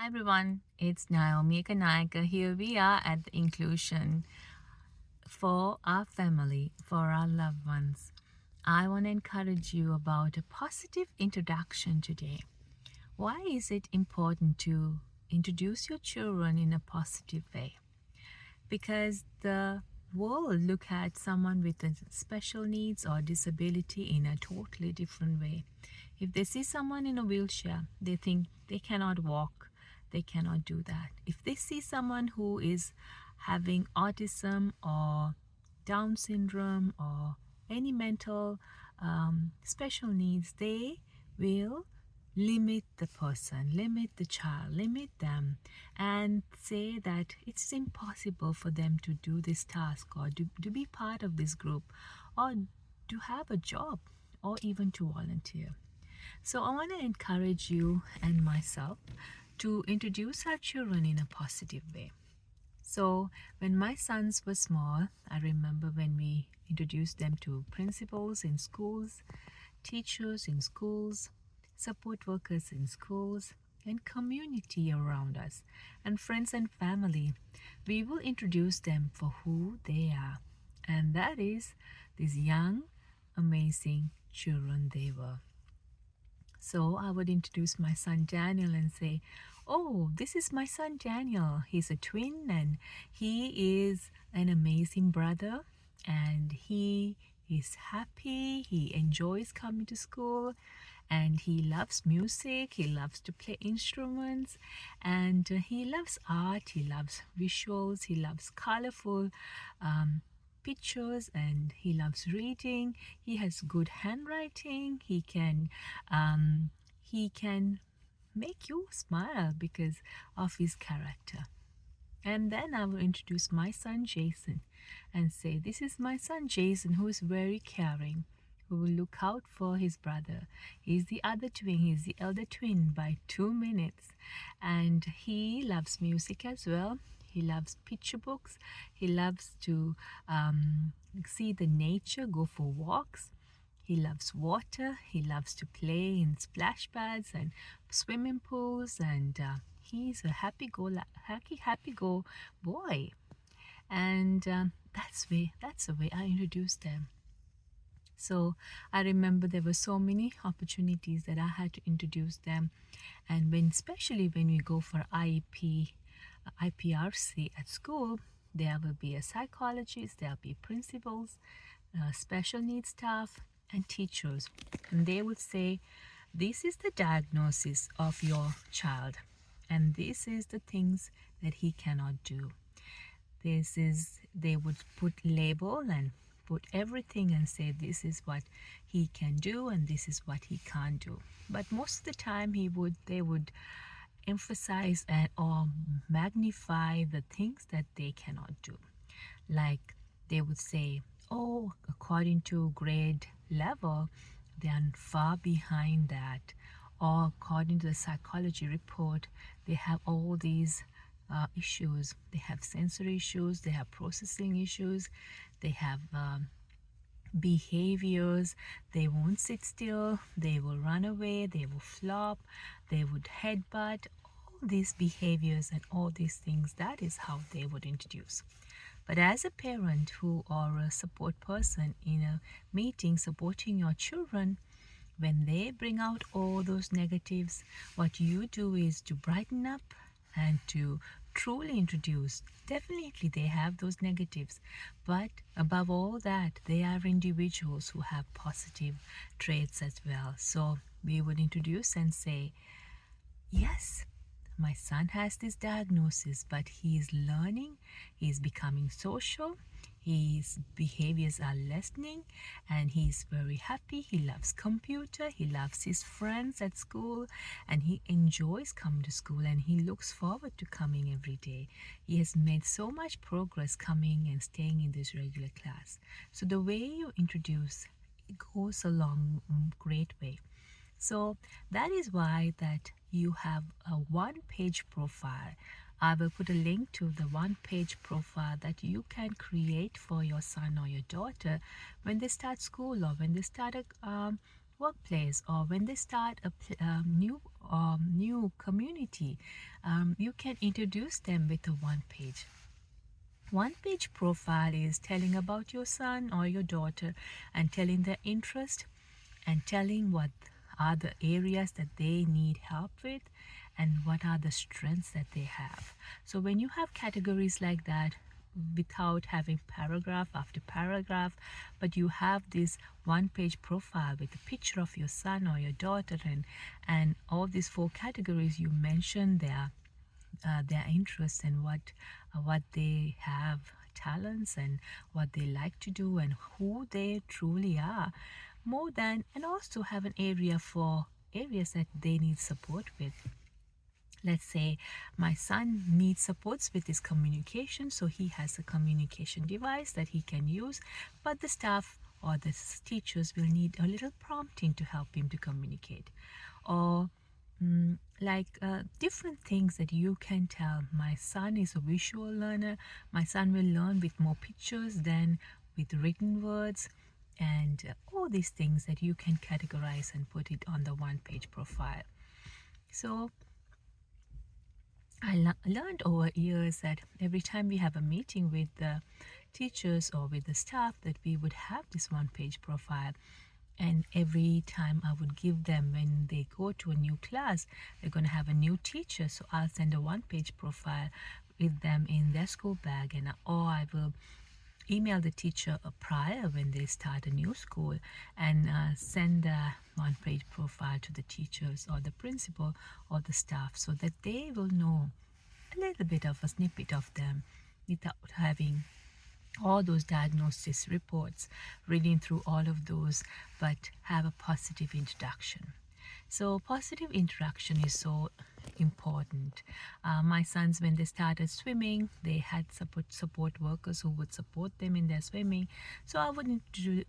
everyone, it's Naomi Kanayaka. Here we are at the inclusion for our family, for our loved ones. I want to encourage you about a positive introduction today. Why is it important to introduce your children in a positive way? Because the world look at someone with a special needs or disability in a totally different way. If they see someone in a wheelchair, they think they cannot walk, they cannot do that. If they see someone who is having autism or Down syndrome or any mental special needs, they will limit the person, limit the child, limit them, and say that it's impossible for them to do this task or to be part of this group or to have a job or even to volunteer. So I want to encourage you and myself to introduce our children in a positive way. So when my sons were small, I remember when we introduced them to principals in schools, teachers in schools, support workers in schools, and community around us, and friends and family. We will introduce them for who they are, and that is these young, amazing children they were. So I would introduce my son Daniel and say, "Oh, this is my son Daniel. He's a twin and he is an amazing brother and he is happy. He enjoys coming to school and he loves music. He loves to play instruments and he loves art. He loves visuals. He loves colorful pictures and he loves reading. He has good handwriting. He can make you smile because of his character." And then I will introduce my son Jason and say, "This is my son Jason, who is very caring, who will look out for his brother. He's the other twin, he's the elder twin by 2 minutes. And he loves music as well. He loves picture books. He loves to see the nature, go for walks. He loves water. He loves to play in splash pads and swimming pools, and he's a happy go boy." And that's the way I introduced them. So I remember there were so many opportunities that I had to introduce them, and especially when we go for IPRC at school, there will be a psychologist, there will be principals, special needs staff, and teachers, and they would say, "This is the diagnosis of your child, and this is the things that he cannot do. They would put label and put everything and say this is what he can do and this is what he can't do." But most of the time they would emphasize or magnify the things that they cannot do. Like they would say, "Oh, according to grade level, they are far behind that." Or according to the psychology report, they have all these issues. They have sensory issues, they have processing issues, they have behaviors. They won't sit still, they will run away, they will flop, they would headbutt. All these behaviors and all these things, that is how they would introduce. But as a parent who or a support person in a meeting supporting your children, when they bring out all those negatives, what you do is to brighten up and to truly introduce. Definitely they have those negatives, but above all that, they are individuals who have positive traits as well. So we would introduce and say, "Yes, my son has this diagnosis, but he is learning, he is becoming social, his behaviors are lessening, and he's very happy. He loves computer, he loves his friends at school, and he enjoys coming to school, and he looks forward to coming every day. He has made so much progress coming and staying in this regular class." So the way you introduce, it goes a long, great way. So that is why that you have a one-page profile. I will put a link to the one-page profile that you can create for your son or your daughter when they start school or when they start workplace, or when they start a new community, you can introduce them with a one page profile is telling about your son or your daughter and telling their interest and telling what are the areas that they need help with and what are the strengths that they have. So when you have categories like that, without having paragraph after paragraph, but you have this one page profile with a picture of your son or your daughter, and all these four categories, you mention their interests and what they have talents and what they like to do and who they truly are, more than, and also have an area for areas that they need support with. Let's say my son needs supports with his communication, so he has a communication device that he can use, but the staff or the teachers will need a little prompting to help him to communicate. Or different things that you can tell. My son is a visual learner. My son will learn with more pictures than with written words, and all these things that you can categorize and put it on the one page profile. So I learned over years that every time we have a meeting with the teachers or with the staff, that we would have this one page profile. And every time I would give them, when they go to a new class, they're going to have a new teacher, so I'll send a one page profile with them in their school bag, or I will email the teacher prior when they start a new school and send a one page profile to the teachers or the principal or the staff, so that they will know a little bit of a snippet of them without having all those diagnosis reports, reading through all of those, but have a positive introduction. So positive interaction is so important. My sons, when they started swimming, they had support workers who would support them in their swimming. So I would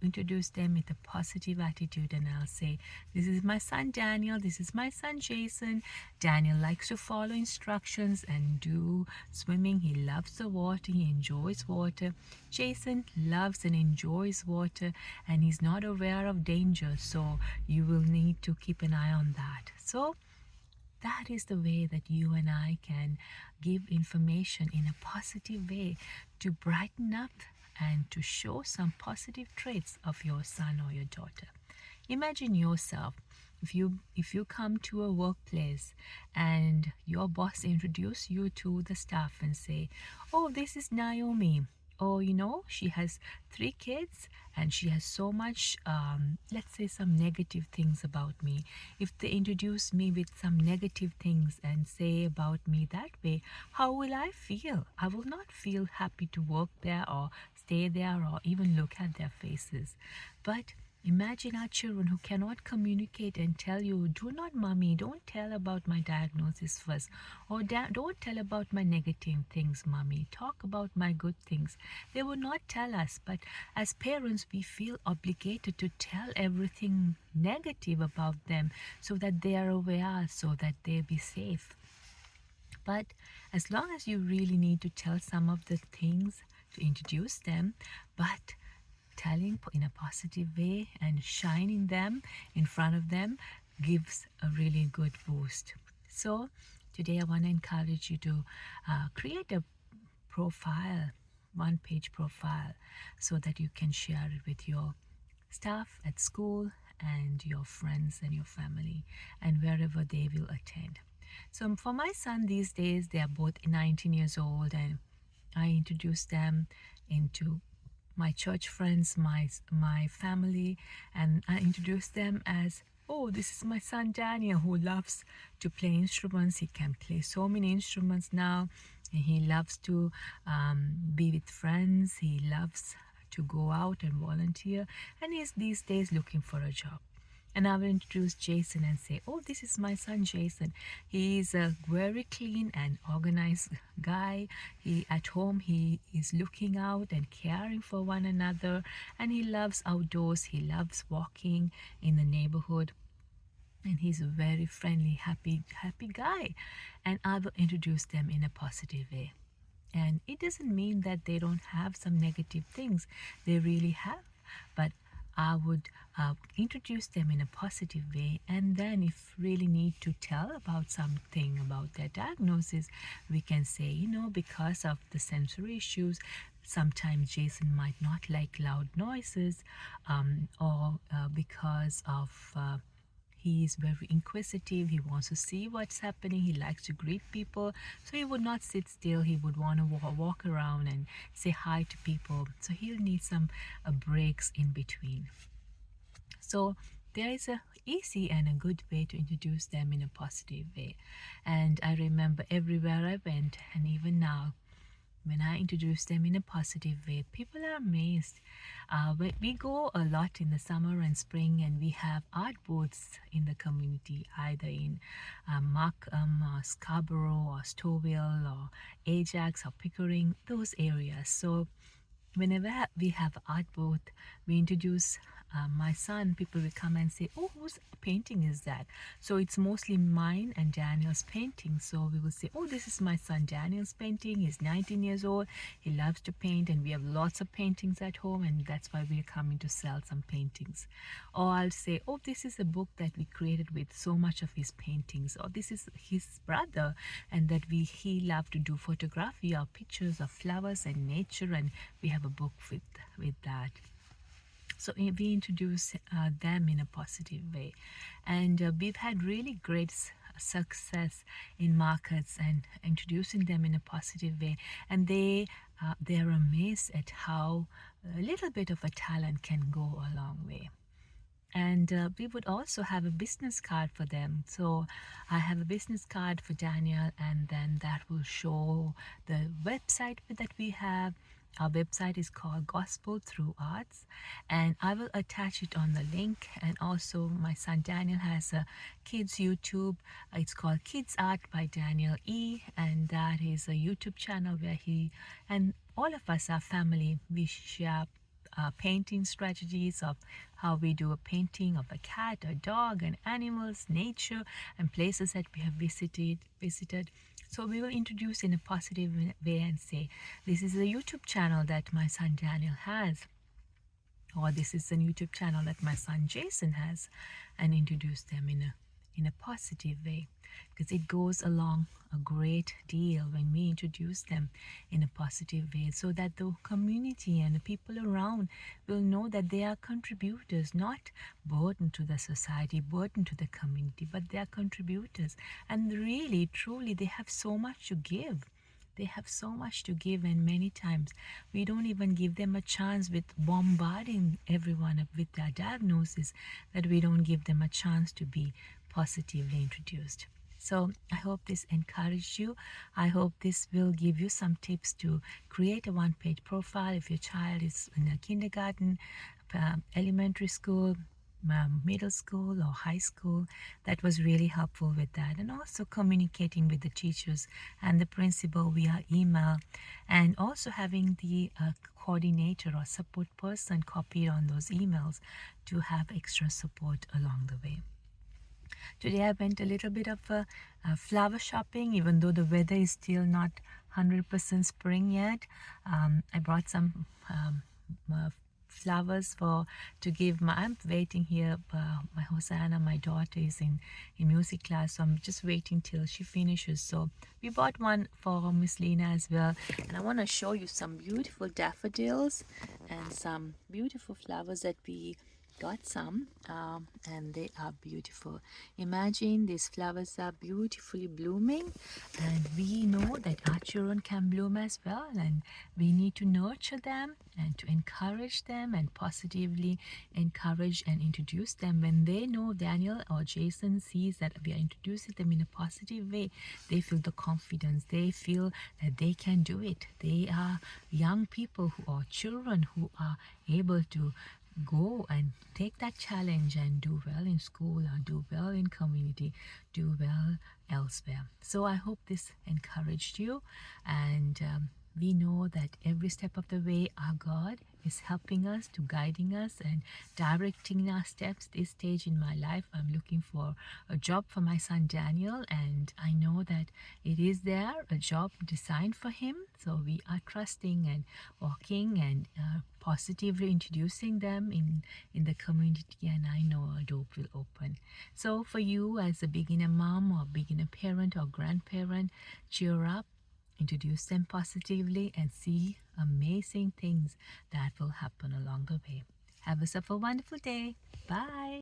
introduce them with a positive attitude, and I'll say, this is my son Daniel, this is my son Jason. Daniel likes to follow instructions and do swimming. He loves the water, he enjoys water. Jason loves and enjoys water, and he's not aware of danger, so you will need to keep an eye on that. So that is the way that you and I can give information in a positive way to brighten up and to show some positive traits of your son or your daughter. Imagine yourself, if you come to a workplace and your boss introduce you to the staff and say, oh, this is Naomi. Oh, she has 3 kids and she has so much, let's say, some negative things about me. If they introduce me with some negative things and say about me that way, how will I feel? I will not feel happy to work there or stay there or even look at their faces. But imagine our children who cannot communicate and tell you, do not, mommy, don't tell about my diagnosis first, or don't tell about my negative things, mommy, talk about my good things. They will not tell us, but as parents, we feel obligated to tell everything negative about them so that they are aware, so that they'll be safe. But as long as you really need to tell some of the things to introduce them, but telling in a positive way and shining them in front of them gives a really good boost. So today I want to encourage you to create a profile, one page profile, so that you can share it with your staff at school and your friends and your family and wherever they will attend. So for my son these days, they are both 19 years old, and I introduce them into my church friends, my family, and I introduce them as, oh, this is my son Daniel, who loves to play instruments. He can play so many instruments now, and he loves to be with friends. He loves to go out and volunteer, and he's these days looking for a job. And I will introduce Jason and say, oh, this is my son Jason. He's a very clean and organized guy. At home, he is looking out and caring for one another, and he loves outdoors. He loves walking in the neighborhood, and he's a very friendly, happy guy. And I will introduce them in a positive way. And it doesn't mean that they don't have some negative things. They really have, but I would introduce them in a positive way, and then if really need to tell about something about their diagnosis, we can say, because of the sensory issues, sometimes Jason might not like loud noises, or because of he is very inquisitive. He wants to see what's happening. He likes to greet people. So he would not sit still. He would want to walk around and say hi to people. So he'll need some breaks in between. So there is a easy and a good way to introduce them in a positive way. And I remember everywhere I went, and even now, when I introduce them in a positive way, people are amazed. We go a lot in the summer and spring, and we have art booths in the community, either in Markham or Scarborough or Stouffville or Ajax or Pickering, those areas. So whenever we have art booth, we introduce my son, people will come and say, oh, whose painting is that? So it's mostly mine and Daniel's painting. So we will say, oh, this is my son Daniel's painting. He's 19 years old. He loves to paint, and we have lots of paintings at home, and that's why we are coming to sell some paintings. Or I'll say, oh, this is a book that we created with so much of his paintings. Or this is his brother, and that he loved to do photography or pictures of flowers and nature, and we have a book with that. So we introduce them in a positive way, and we've had really great success in markets and introducing them in a positive way, and they're amazed at how a little bit of a talent can go a long way. And we would also have a business card for them. So I have a business card for Daniel, and then that will show the website that we have. Our website is called Gospel Through Arts, and I will attach it on the link. And also my son Daniel has a kids YouTube. It's called Kids Art by Daniel E, and that is a YouTube channel where he and all of us, our family, we share painting strategies of how we do a painting of a cat, a dog, and animals, nature, and places that we have visited. So we will introduce in a positive way and say, this is a YouTube channel that my son Daniel has, or this is a YouTube channel that my son Jason has, and introduce them in a positive way, because it goes along a great deal when we introduce them in a positive way, so that the community and the people around will know that they are contributors, not burden to the society, burden to the community, but they are contributors, and really truly they have so much to give. They have so much to give, and many times we don't even give them a chance with bombarding everyone with their diagnosis, that we don't give them a chance to be positively introduced. So I hope this encouraged you. I hope this will give you some tips to create a one-page profile if your child is in a kindergarten, elementary school, middle school or high school. That was really helpful with that, and also communicating with the teachers and the principal via email, and also having the coordinator or support person copied on those emails to have extra support along the way. Today I went a little bit of flower shopping, even though the weather is still not 100% spring yet. I brought some flowers to give I'm waiting here. My Hosanna, my daughter, is in music class, so I'm just waiting till she finishes. So we bought one for Miss Lena as well, and I want to show you some beautiful daffodils and some beautiful flowers that we got some, and they are beautiful. Imagine these flowers are beautifully blooming, and we know that our children can bloom as well, and we need to nurture them and to encourage them and positively encourage and introduce them. When they know Daniel or Jason sees that we are introducing them in a positive way, they feel the confidence, they feel that they can do it. They are young people who are children who are able to go and take that challenge and do well in school or do well in community, do well elsewhere. So I hope this encouraged you, and we know that every step of the way our God is helping us, to guiding us and directing our steps. This stage in my life, I'm looking for a job for my son Daniel, and I know that it is there, a job designed for him. So we are trusting and walking and positively introducing them in the community, and I know a door will open. So for you as a beginner mom or beginner parent or grandparent, cheer up, introduce them positively, and see amazing things that will happen along the way. Have yourself a wonderful day. Bye.